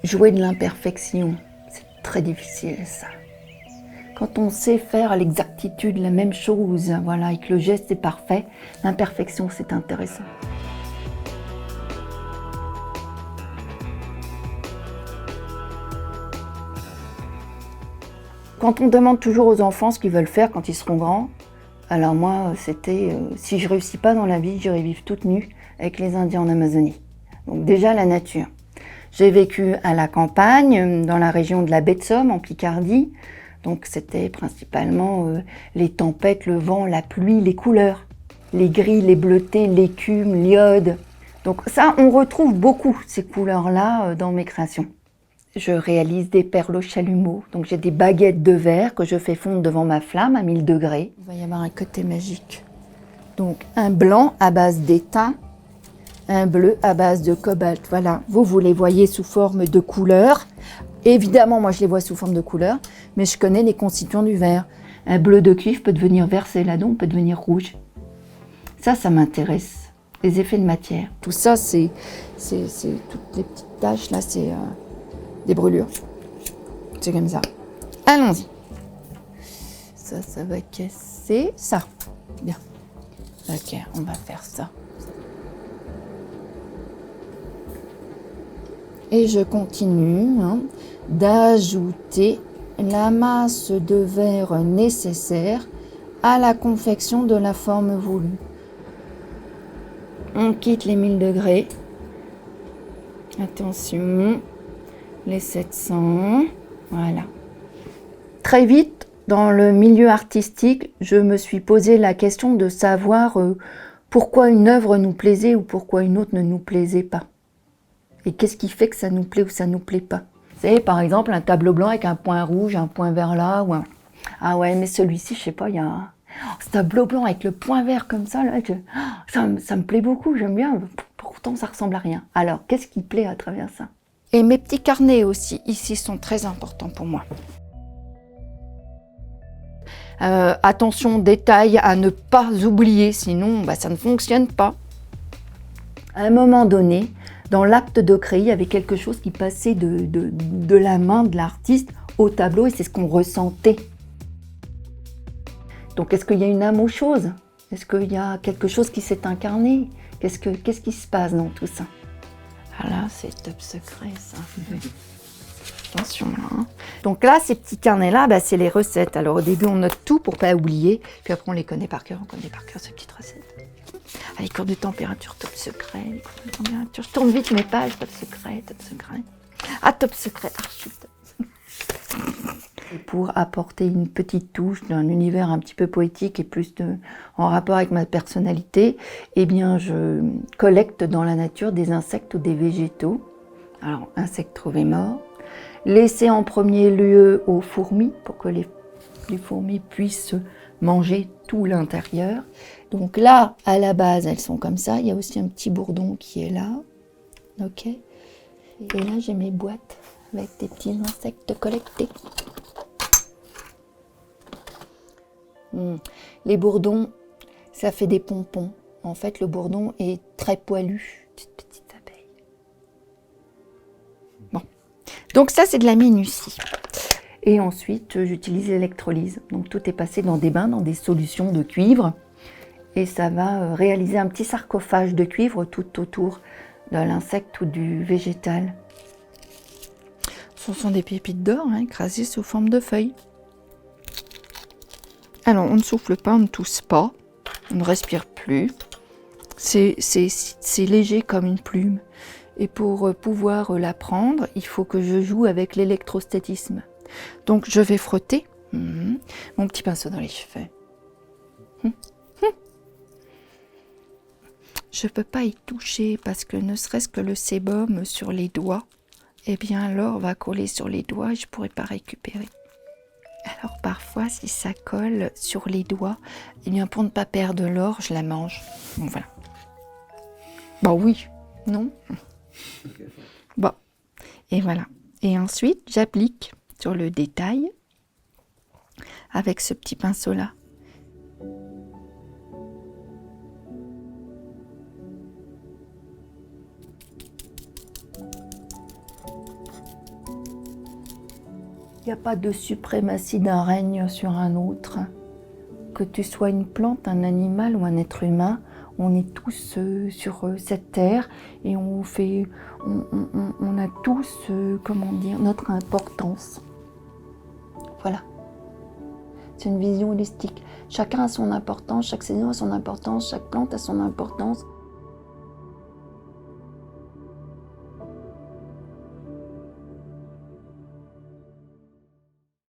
Jouer de l'imperfection, c'est très difficile ça. Quand on sait faire à l'exactitude la même chose, voilà, et que le geste est parfait, l'imperfection c'est intéressant. Quand on demande toujours aux enfants ce qu'ils veulent faire quand ils seront grands, alors moi c'était si je réussis pas dans la vie, j'irai vivre toute nue avec les Indiens en Amazonie. Donc déjà la nature. J'ai vécu à la campagne, dans la région de la baie de Somme, en Picardie. Donc c'était principalement les tempêtes, le vent, la pluie, les couleurs. Les gris, les bleutés, l'écume, l'iode. Donc ça, on retrouve beaucoup ces couleurs-là dans mes créations. Je réalise des perles au chalumeau. Donc j'ai des baguettes de verre que je fais fondre devant ma flamme à 1000 degrés. Il va y avoir un côté magique. Donc un blanc à base d'étain, un bleu à base de cobalt. Voilà, vous les voyez sous forme de couleurs. Évidemment, moi je les vois sous forme de couleurs, mais je connais les constituants du verre. Un bleu de cuivre peut devenir vert céladon, peut devenir rouge. Ça m'intéresse. Les effets de matière. Tout ça, c'est toutes les petites taches là, c'est des brûlures. C'est comme ça. Allons-y. Ça va casser. Ça. Bien. Ok, on va faire ça. Et je continue d'ajouter la masse de verre nécessaire à la confection de la forme voulue. On quitte les 1000 degrés. Attention, les 700. Voilà. Très vite, dans le milieu artistique, je me suis posé la question de savoir pourquoi une œuvre nous plaisait ou pourquoi une autre ne nous plaisait pas. Et qu'est-ce qui fait que ça nous plaît ou ça nous plaît pas? Vous savez, par exemple, un tableau blanc avec un point rouge, un point vert là, ou un... Ah ouais, mais celui-ci, je sais pas, il y a ce tableau blanc avec le point vert comme ça, là, ça me plaît beaucoup, j'aime bien, pourtant ça ressemble à rien. Alors, qu'est-ce qui plaît à travers ça? Et mes petits carnets aussi, ici, sont très importants pour moi. Attention, détail à ne pas oublier, sinon ça ne fonctionne pas. À un moment donné, dans l'acte de créer, il y avait quelque chose qui passait de la main de l'artiste au tableau et c'est ce qu'on ressentait. Donc est-ce qu'il y a une âme aux choses? Est-ce qu'il y a quelque chose qui s'est incarné? Qu'est-ce qui se passe dans tout ça? Ah là, c'est top secret ça. Attention là. Donc là, ces petits carnets-là, c'est les recettes. Alors au début, on note tout pour pas oublier, puis après on les connaît par cœur, ces petites recettes. Les cours de température, top secret, les cours de température. Je tourne vite mes pages, top secret, top secret. Ah, top secret, chut. Et pour apporter une petite touche d'un univers un petit peu poétique et plus en rapport avec ma personnalité, eh bien, je collecte dans la nature des insectes ou des végétaux. Alors, insectes trouvés morts, laissés en premier lieu aux fourmis pour que les fourmis puissent manger tout l'intérieur. Donc là, à la base, elles sont comme ça. Il y a aussi un petit bourdon qui est là. Ok. Et là, j'ai mes boîtes avec des petits insectes collectés. Les bourdons, ça fait des pompons. En fait, le bourdon est très poilu. Petite abeille. Bon. Donc ça, c'est de la minutie. Et ensuite, j'utilise l'électrolyse. Donc tout est passé dans des bains, dans des solutions de cuivre. Et ça va réaliser un petit sarcophage de cuivre tout autour de l'insecte ou du végétal. Ce sont des pépites d'or écrasées sous forme de feuilles. Alors, on ne souffle pas, on ne tousse pas, on ne respire plus. C'est léger comme une plume. Et pour pouvoir la prendre, il faut que je joue avec l'électrostatisme. Donc, je vais frotter mon petit pinceau dans les cheveux. Je ne peux pas y toucher parce que ne serait-ce que le sébum sur les doigts, eh bien l'or va coller sur les doigts et je ne pourrai pas récupérer. Alors parfois, si ça colle sur les doigts, eh bien pour ne pas perdre l'or, je la mange. Bon voilà. Bah oui, non. Bon, et voilà. Et ensuite, j'applique sur le détail avec ce petit pinceau-là. Il n'y a pas de suprématie d'un règne sur un autre. Que tu sois une plante, un animal ou un être humain, on est tous sur cette terre et on a tous, comment dire, notre importance. Voilà. C'est une vision holistique. Chacun a son importance, chaque saison a son importance, chaque plante a son importance.